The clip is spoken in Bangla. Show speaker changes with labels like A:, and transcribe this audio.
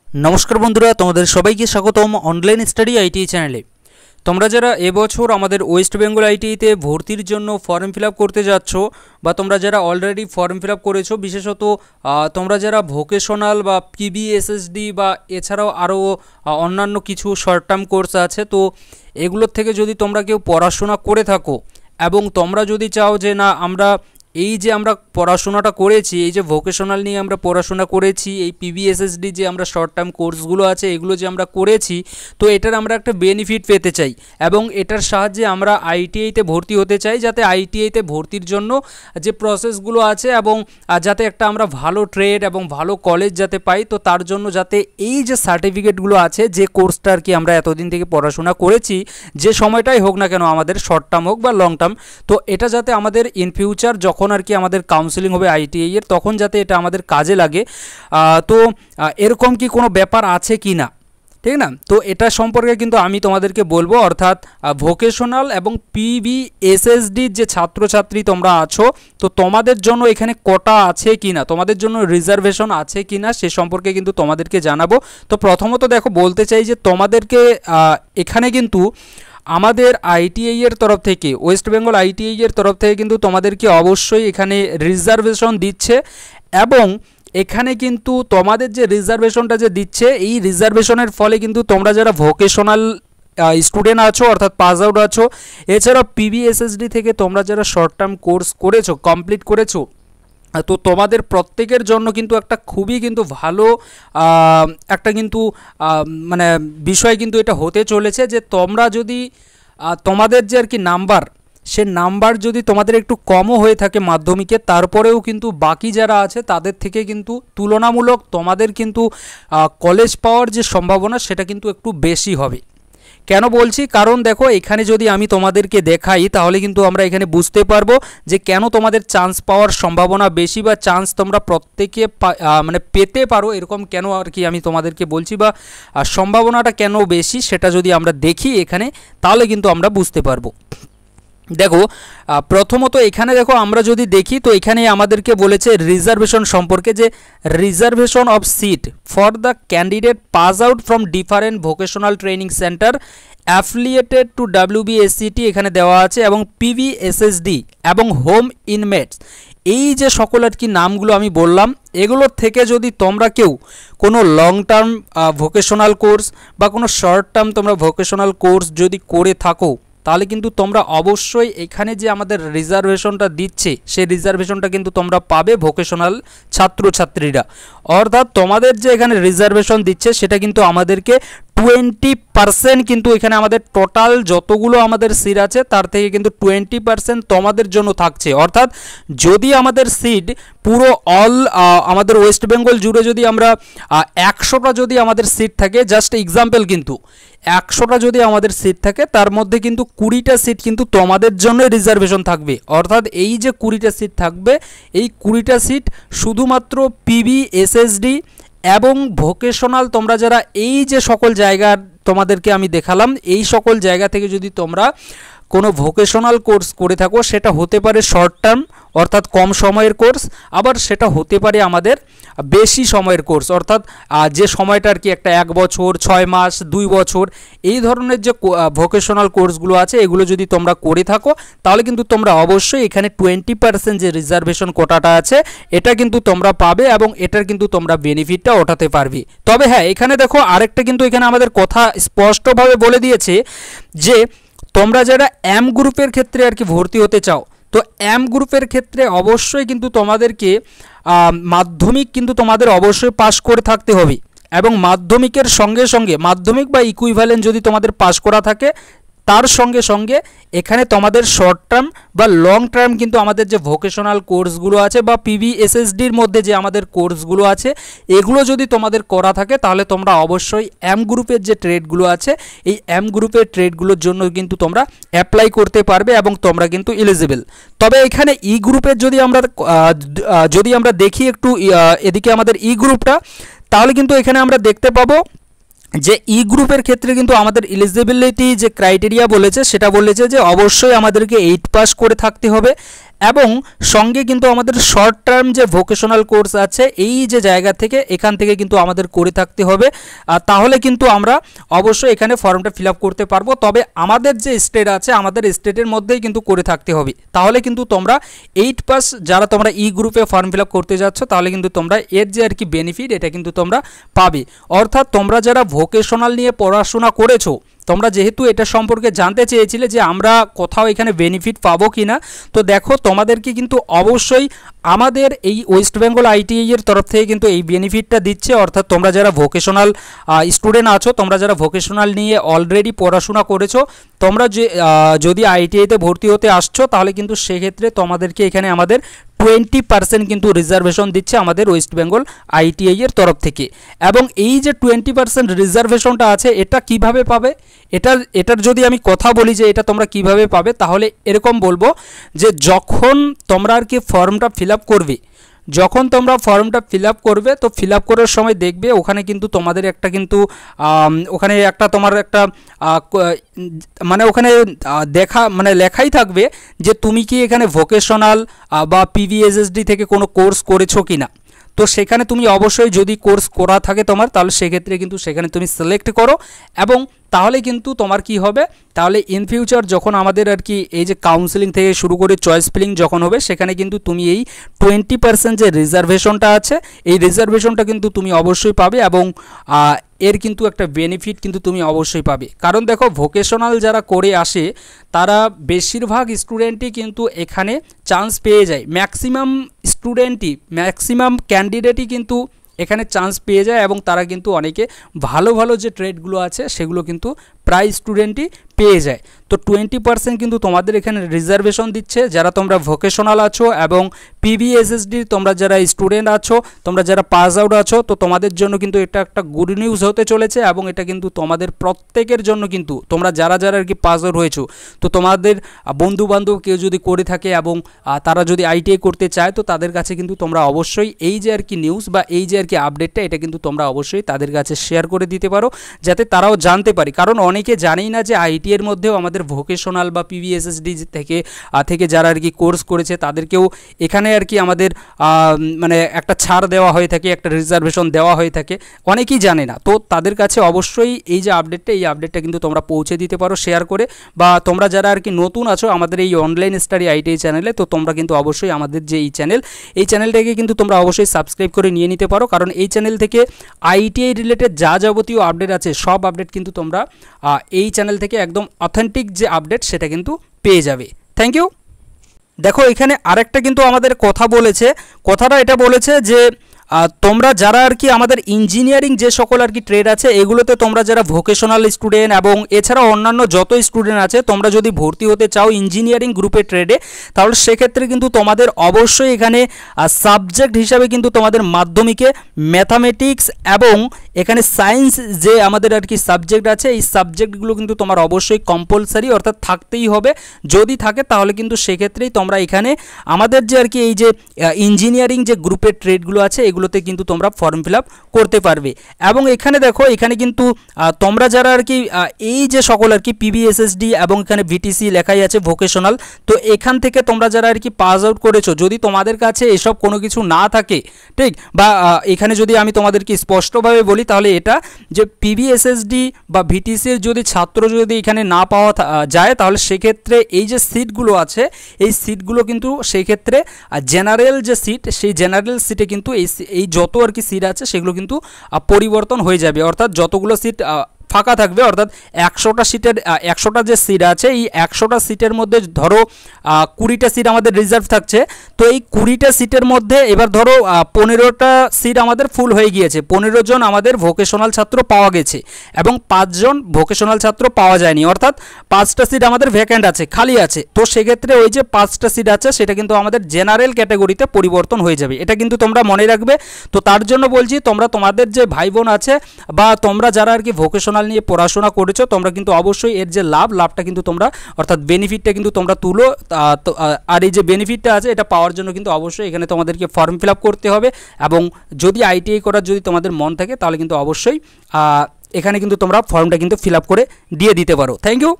A: नमस्कार बंधुरा तुम्हारे सबाइके स्वागतम ऑनलाइन स्टाडी आईटीआई चैनले। তোমরা যারা এবছর আমাদের ওয়েস্ট বেঙ্গল আইটিআইতে ভর্তির জন্য ফর্ম ফিল আপ করতে যাচ্ছ বা তোমরা যারা অলরেডি ফর্ম ফিল আপ করেছো, বিশেষত তোমরা যারা ভোকেশনাল বা পিবিএসএসডি বা এছাড়াও আরও অন্যান্য কিছু শর্ট টার্ম কোর্স আছে, তো এগুলোর থেকে যদি তোমরা কেউ পড়াশোনা করে থাকো এবং তোমরা যদি চাও যে না আমরা এই যে আমরা পড়াশোনাটা করেছি, এই যে ভোকেশনাল নিয়ে আমরা পড়াশোনা করেছি, এই পিবিএসএসডি যে আমরা শর্ট টার্ম কোর্সগুলো আছে এগুলো যে আমরা করেছি, তো এটার আমরা একটা বেনিফিট পেতে চাই এবং এটার সাহায্যে আমরা আইটিআইতে ভর্তি হতে চাই, যাতে আইটিআইতে ভর্তির জন্য যে প্রসেসগুলো আছে এবং যাতে একটা আমরা ভালো ট্রেড এবং ভালো কলেজ যাতে পাই, তো তার জন্য যাতে এই যে সার্টিফিকেটগুলো আছে, যে কোর্সটা আর কি আমরা এতদিন থেকে পড়াশোনা করেছি, যে সময়টাই হোক না কেন আমাদের শর্ট টার্ম হোক বা লং টার্ম, তো এটা যাতে আমাদের ইন ফিউচার যখন আর কি আমাদের কাউন্সেলিং হবে আইটিআই এর, তখন যাতে এটা আমাদের কাজে লাগে। তো এরকম কি কোনো ব্যাপার আছে কি না, ঠিক না? তো এটা সম্পর্কে কিন্তু আমি তোমাদেরকে বলবো, অর্থাৎ ভোকেশনাল এবং পিবিএসএসডির যে ছাত্রছাত্রী তোমরা আছো, তো তোমাদের জন্য এখানে কোটা আছে কি না, তোমাদের জন্য রিজার্ভেশন আছে কি না, সে সম্পর্কে কিন্তু তোমাদেরকে জানাবো। তো প্রথমত দেখো, বলতে চাই যে তোমাদেরকে এখানে কিন্তু আমাদের আইটিআই এর তরফ থেকে, ওয়েস্ট বেঙ্গল আইটিআই এর তরফ থেকে কিন্তু তোমাদেরকে অবশ্যই এখানে রিজার্ভেশন দিচ্ছে এবং এখানে কিন্তু তোমাদের যে রিজার্ভেশনটা যে দিচ্ছে, এই রিজার্ভেশনের ফলে কিন্তু তোমরা যারা ভোকেশনাল স্টুডেন্ট আছো অর্থাৎ পাস আউট আছো, এছাড়াও পিবিএসএসডি থেকে তোমরা যারা শর্ট টার্ম কোর্স করেছো, কমপ্লিট করেছো, তো তোমাদের প্রত্যেকের জন্য কিন্তু একটা খুবই কিন্তু ভালো একটা কিন্তু মানে বিষয় কিন্তু এটা হতে চলেছে, যে তোমরা যদি তোমাদের যে আর কি নাম্বার, সে নাম্বার যদি তোমাদের একটু কমও হয়ে থাকে মাধ্যমিকে, তারপরেও কিন্তু বাকি যারা আছে তাদের থেকে কিন্তু তুলনামূলক তোমাদের কিন্তু কলেজ পাওয়ার যে সম্ভাবনা সেটা কিন্তু একটু বেশি হবে। কেন বলছি? কারণ দেখো, এখানে যদি আমি তোমাদেরকে দেখাই তাহলে কিন্তু আমরা এখানে বুঝতে পারবো যে কেন তোমাদের চান্স পাওয়ার সম্ভাবনা বেশি বা চান্স তোমরা প্রত্যেকে মানে পেতে পারো, এরকম কেন আর কি আমি তোমাদেরকে বলছি, বা সম্ভাবনাটা কেন বেশি সেটা যদি আমরা দেখি এখানে, তাহলে কিন্তু আমরা বুঝতে পারবো। দেখো, প্রথমত এখানে দেখো আমরা যদি দেখি, তো এখানে আমাদেরকে বলেছে রিজার্ভেশন সম্পর্কে, যে reservation of seat for the candidate pass out from different vocational training centre affiliated to WBSCT এখানে দেওয়া আছে, এবং পিভিএসএসডি এবং হোম ইনমেটস, এই যে সকল আর কি নামগুলো আমি বললাম, এগুলোর থেকে যদি তোমরা কেউ কোনো লং টার্ম ভোকেশনাল কোর্স বা কোনো শর্ট টার্ম তোমরা ভোকেশনাল কোর্স যদি করে থাকো, তাহলে কিন্তু তোমরা অবশ্যই এখানে যে আমাদের রিজার্ভেশনটা দিচ্ছে, সেই রিজার্ভেশনটা কিন্তু তোমরা পাবে ভোকেশনাল ছাত্রছাত্রীরা। অর্থাৎ তোমাদের যে এখানে রিজার্ভেশন দিচ্ছে সেটা কিন্তু আমাদেরকে 20% কিন্তু এখানে আমাদের টোটাল যতগুলো আমাদের সিট আছে তার থেকে কিন্তু 20% তোমাদের জন্য থাকছে। অর্থাৎ যদি আমাদের সিট পুরো আমাদের ওয়েস্ট বেঙ্গল জুড়ে যদি আমরা 100টা যদি আমাদের সিট থাকে, জাস্ট এক্সাম্পল, কিন্তু 100টা যদি আমাদের সিট থাকে, তার মধ্যে কিন্তু 20টা সিট কিন্তু তোমাদের জন্য রিজার্ভেশন থাকবে। অর্থাৎ এই যে 20টা সিট থাকবে, এই 20টা সিট শুধুমাত্র পিবিএসএসডি এবং ভোকেশনাল তোমরা যারা এই যে সকল জায়গা তোমাদেরকে আমি দেখালাম, এই সকল জায়গা থেকে যদি তোমরা কোনো ভোকেশনাল কোর্স করে থাকো, সেটা হতে পারে শর্ট টার্ম অর্থাৎ কম সময়ের কোর্স, আবার সেটা হতে পারে আমাদের বেশি সময়ের কোর্স, অর্থাৎ যে সময়টা আর কি একটা 1 বছর, 6 মাস, 2 বছর, এই ধরনের যে ভোকেশনাল কোর্সগুলো আছে, এগুলো যদি তোমরা করে থাকো, তাহলে কিন্তু তোমরা অবশ্যই এখানে 20% যে রিজার্ভেশন কোটাটা আছে এটা কিন্তু তোমরা পাবে এবং এটার কিন্তু তোমরা বেনিফিটটা ওঠাতে পারবে। তবে হ্যাঁ, এখানে দেখো আরেকটা কিন্তু এখানে আমাদের কথা স্পষ্টভাবে বলে দিয়েছে যে তোমরা যারা এম গ্রুপের ক্ষেত্রে আর কি ভর্তি হতে চাও, তো এম গ্রুপের ক্ষেত্রে অবশ্যই কিন্তু তোমাদেরকে মাধ্যমিক কিন্তু তোমাদের অবশ্যই পাস করে থাকতে হবে, এবং মাধ্যমিকের সঙ্গে সঙ্গে মাধ্যমিক বা ইকুইভ্যালেন্ট যদি তোমাদের পাস করা থাকে, তার সঙ্গে সঙ্গে এখানে তোমাদের শর্ট টার্ম বা লং টার্ম কিন্তু আমাদের যে ভোকেশনাল কোর্সগুলো আছে বা পিবিএসএসডির মধ্যে যে আমাদের কোর্সগুলো আছে, এগুলো যদি তোমাদের করা থাকে, তাহলে তোমরা অবশ্যই এম গ্রুপের যে ট্রেডগুলো আছে, এই এম গ্রুপের ট্রেডগুলোর জন্য কিন্তু তোমরা অ্যাপ্লাই করতে পারবে এবং তোমরা কিন্তু এলিজিবল। তবে এখানে ই গ্রুপের যদি আমরা দেখি একটু এদিকে আমাদের ই গ্রুপটা, তাহলে কিন্তু এখানে আমরা দেখতে পাবো যে ই গ্রুপের ক্ষেত্রে কিন্তু আমাদের এলিজিবিলিটি যে ক্রাইটেরিয়া বলেছে, সেটা বলেছে যে অবশ্যই আমাদেরকে 8 পাস করে থাকতে হবে এবং সঙ্গে কিন্তু আমাদের শর্ট টার্ম যে ভোকেশনাল কোর্স আছে এই যে জায়গা থেকে এখান থেকে কিন্তু আমাদের করে থাকতে হবে। তাহলে কিন্তু আমরা অবশ্যই এখানে ফর্মটা ফিল আপ করতে পারবো। তবে আমাদের যে স্টেট আছে আমাদের স্টেটের মধ্যেই কিন্তু করে থাকতে হবে। তাহলে কিন্তু তোমরা 8 পাস যারা তোমরা ই গ্রুপে ফর্ম ফিল আপ করতে যাচ্ছ তাহলে কিন্তু তোমরা এর যে আর কি বেনিফিট এটা কিন্তু তোমরা পাবে। অর্থাৎ তোমরা যারা ভোকেশনাল নিয়ে পড়াশোনা করেছো তোমরা যেহেতু এটা সম্পর্কে জানতে চেয়েছিলে যে আমরা কোথাও এখানে বেনিফিট পাবো কি না, তো দেখো তোমাদেরকে কিন্তু অবশ্যই আমাদের এই ওয়েস্ট বেঙ্গল আইটিআই এর তরফ থেকে কিন্তু এই বেনিফিটটা দিচ্ছে। অর্থাৎ তোমরা যারা ভোকেশনাল স্টুডেন্ট আছো, তোমরা যারা ভোকেশনাল নিয়ে অলরেডি পড়াশোনা করেছো, তোমরা যদি আইটিআইতে ভর্তি হতে আসছো তাহলে কিন্তু সেক্ষেত্রে তোমাদেরকে এখানে আমাদের 20% কিন্তু রিজার্ভেশন দিচ্ছে আমাদের ওয়েস্ট বেঙ্গল আইটিআই এর তরফ থেকে। এবং এই যে 20% রিজার্ভেশনটা আছে এটা কিভাবে পাবে, এটার যদি আমি কথা বলি যে এটা তোমরা কিভাবে পাবে, তাহলে এরকম বলবো যে যখন তোমরা আর কি ফর্মটা ফিল আপ করবে, যখন তোমরা ফর্মটা ফিল আপ করবে তো ফিল আপ করার সময় দেখবে ওখানে কিন্তু তোমাদের একটা কিন্তু ওখানে একটা তোমার একটা মানে ওখানে লেখাই থাকবে যে তুমি কি এখানে ভোকেশনাল বা পিভিএসএসডি থেকে কোনো কোর্স করেছো কি না। তো সেখানে তুমি অবশ্যই যদি কোর্স করা থাকে তোমার তাহলে সেক্ষেত্রে কিন্তু সেখানে তুমি সিলেক্ট করো এবং তাহলে কিন্তু তোমার কি হবে, তাহলে ইন ফিউচার যখন আমাদের আর কি এই যে কাউন্সেলিং থেকে শুরু করে চয়েস ফিলিং যখন হবে সেখানে কিন্তু তুমি এই 20% যে রিজার্ভেশনটা আছে এই রিজার্ভেশনটা কিন্তু তুমি অবশ্যই পাবে এবং এর কিন্তু একটা বেনিফিট কিন্তু তুমি অবশ্যই পাবে। কারণ দেখো ভোকেশনাল যারা করে আসে তারা বেশিরভাগ স্টুডেন্টই কিন্তু এখানে চান্স পেয়ে যায়, ম্যাক্সিমাম ক্যান্ডিডেটই কিন্তু এখানে চান্স পেয়ে যায় এবং তারা কিন্তু অনেকে ভালো ভালো যে ট্রেডগুলো আছে সেগুলো কিন্তু প্রায় স্টুডেন্টই পেয়ে যায়। তো 20% কিন্তু তোমাদের এখানে রিজার্ভেশন দিচ্ছে যারা তোমরা ভোকেশনাল আছো এবং পিভিএসএসডি তোমরা যারা স্টুডেন্ট আছো, তোমরা যারা পাস আউট আছো, তো তোমাদের জন্য কিন্তু এটা একটা গুড নিউজ হতে চলেছে এবং এটা কিন্তু তোমাদের প্রত্যেকের জন্য কিন্তু তোমরা যারা আর কি পাস আউট হয়েছো তো তোমাদের বন্ধুবান্ধব কেউ যদি করে থাকে এবং তারা যদি আইটিআই করতে চায় তো তাদের কাছে কিন্তু তোমরা অবশ্যই এই যে আর কি নিউজ বা এই যে আর কি আপডেটটা এটা কিন্তু তোমরা অবশ্যই তাদের কাছে শেয়ার করে দিতে পারো যাতে তারাও জানতে পারে। কারণ অনেকে জানেই না যে আইটি এর মধ্যেও আমাদের ভোকেশনাল বা পিভিএসএসডি থেকে যারা আর কি কোর্স করেছে তাদেরকেও এখানে আর কি আমাদের মানে একটা ছাড় দেওয়া হয়ে থাকে, একটা রিজার্ভেশন দেওয়া হয়ে থাকে, অনেকেই জানে না। তো তাদের কাছে অবশ্যই এই যে আপডেটটা কিন্তু তোমরা পৌঁছে দিতে পারো শেয়ার করে। বা তোমরা যারা আর কি নতুন আছো আমাদের এই অনলাইন স্টাডি আইটিআই চ্যানেলে, তো তোমরা কিন্তু অবশ্যই আমাদের যে এই চ্যানেলটাকে কিন্তু তোমরা অবশ্যই সাবস্ক্রাইব করে নিয়ে নিতে পারো। কারণ এই চ্যানেল থেকে আইটিআই রিলেটেড যা যাবতীয় আপডেট আছে সব আপডেট কিন্তু তোমরা এই চ্যানেল থেকে একদম অথেন্টিক যে আপডেট সেটা কিন্তু পেয়ে যাবে। Thank you. দেখো এখানে আরেকটা কিন্তু আমাদের কথাটা এটা বলেছে যে তোমরা যারা আর কি আমাদের ইঞ্জিনিয়ারিং যে সকল আর কি ট্রেড আছে এগুলোতে তোমরা যারা ভোকেশনাল স্টুডেন্ট এবং এছাড়া অন্যান্য যত স্টুডেন্ট আছে তোমরা যদি ভর্তি হতে চাও ইঞ্জিনিয়ারিং গ্রুপে ট্রেডে তাহলে সেক্ষেত্রে কিন্তু তোমাদের অবশ্যই এখানে সাবজেক্ট হিসাবে কিন্তু তোমাদের মাধ্যমিকে ম্যাথামেটিক্স এবং এখানে সায়েন্স যে আমাদের আর কি সাবজেক্ট আছে এই সাবজেক্টগুলো কিন্তু তোমার অবশ্যই কম্পালসারি অর্থাৎ থাকতেই হবে। যদি থাকে তাহলে কিন্তু সেক্ষেত্রেই তোমরা এখানে আমাদের যে আর কি এই যে ইঞ্জিনিয়ারিং যে গ্রুপের ট্রেডগুলো আছে এগুলোতে কিন্তু তোমরা ফর্ম ফিল আপ করতে পারবে। এবং এখানে দেখো এখানে কিন্তু তোমরা যারা আর কি এই যে সকল আর কি পিভিএসএসডি এবং এখানে ভিটিসি লেখাই আছে ভোকেশনাল, তো এখান থেকে তোমরা যারা আর কি পাস আউট করেছো যদি তোমাদের কাছে এসব কোনো কিছু না থাকে ঠিক, বা এখানে যদি আমি তোমাদেরকে স্পষ্টভাবে বলি তাহলে এটা যে পিভিএসএসডি বা ভিটিসির যদি ছাত্র যদি এখানে না পাওয়া যায় তাহলে সেক্ষেত্রে এই যে সিটগুলো আছে এই সিটগুলো কিন্তু সেক্ষেত্রে জেনারেল যে সিট সেই জেনারেল সিটে কিন্তু এই যত আর কি সিট আছে সেগুলো কিন্তু পরিবর্তন হয়ে যাবে। অর্থাৎ যতগুলো সিট ফাঁকা থাকবে অর্থাৎ 100টা যে সিট আছে এই 100টা সিটের মধ্যে ধরো 20টা সিট আমাদের রিজার্ভ থাকছে, তো এই 20টা সিটের মধ্যে এবার ধরো 15টা সিট আমাদের ফুল হয়ে গিয়েছে, 15 জন আমাদের ভোকেশনাল ছাত্র পাওয়া গেছে এবং 5 জন ভোকেশনাল ছাত্র পাওয়া যায়নি, অর্থাৎ 5টা সিট আমাদের ভ্যাকেন্ট আছে, খালি আছে। তো সেক্ষেত্রে ওই যে 5টা সিট আছে সেটা কিন্তু আমাদের জেনারেল ক্যাটাগরিতে পরিবর্তন হয়ে যাবে, এটা কিন্তু তোমরা মনে রাখবে। তো তার জন্য বলছি তোমরা তোমাদের যে ভাই বোন আছে বা তোমরা যারা আর কি ভোকেশনাল নিয়ে পড়াশোনা করেছো তোমরা কিন্তু অবশ্যই এর যে লাভটা কিন্তু তোমরা অর্থাৎ বেনিফিটটা কিন্তু তোমরা তুলো। আর এই যে বেনিফিটটা আছে এটা পাওয়ার জন্য কিন্তু অবশ্যই এখানে তোমাদেরকে ফর্ম ফিল আপ করতে হবে এবং যদি আইটিআই করার যদি তোমাদের মন থাকে তাহলে কিন্তু অবশ্যই এখানে কিন্তু তোমরা ফর্মটা কিন্তু ফিল আপ করে দিয়ে দিতে পারো। Thank you.